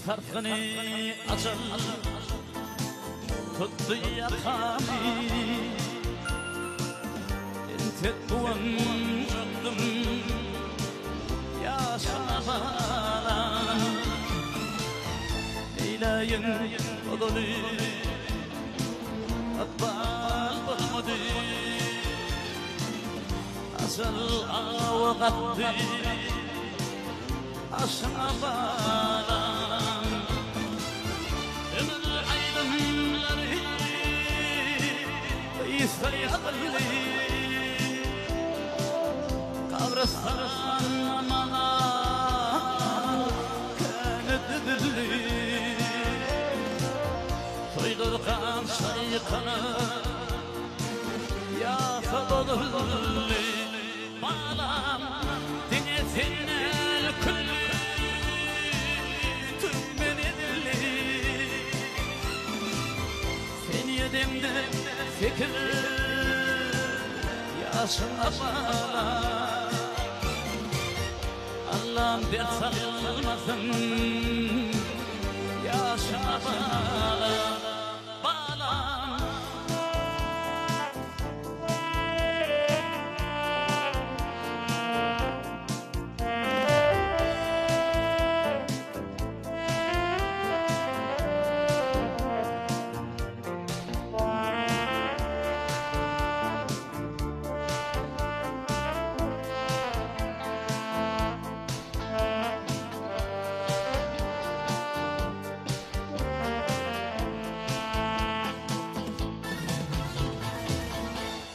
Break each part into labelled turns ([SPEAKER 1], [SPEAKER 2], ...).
[SPEAKER 1] فرقني أجل تضيع قامي انت توان جدم يا شبالا إلى ينفضلي أطبال بالمدي أسأل أوغدي أشبالا إن العيلم لري يسيغلي قبرستان مانا كانت دلي طيغرقان شيقنا يا فضلي مالام دنيتنا الكل تؤمن اللي فين يدمد فكر يا شنطالا اللهم بيصل المثل يا شنطالا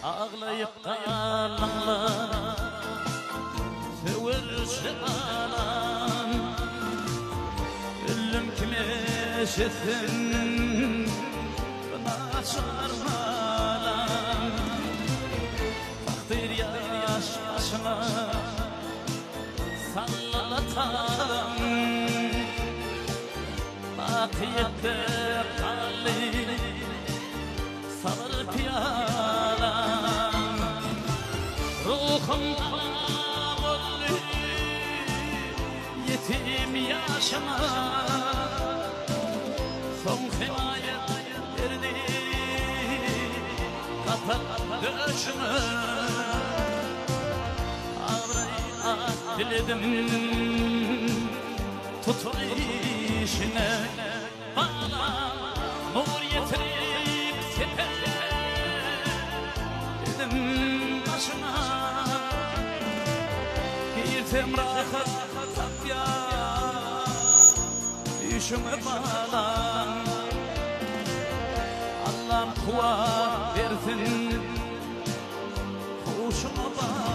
[SPEAKER 1] أغلى قالنا سوى الشغالان اللي مكمشتن ما شعر مالان تخطير يا شاشنا صلتان باقيت قالي صبر بيالا روحم قابلي يتيم يا شما son himayet yerini kapat döşümü ağrıyı diledim tutun işine bana nur getirip sepet dedim başına girdim rahat tatya düşümü bana Allah'ım kuvvet versin kuşumu bana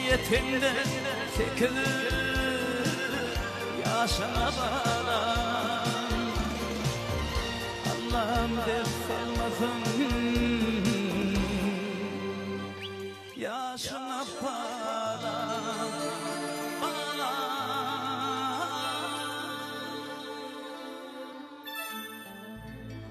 [SPEAKER 1] Yetimde çekilir yaşa bana Allah'ım dert salmasın yaşına bana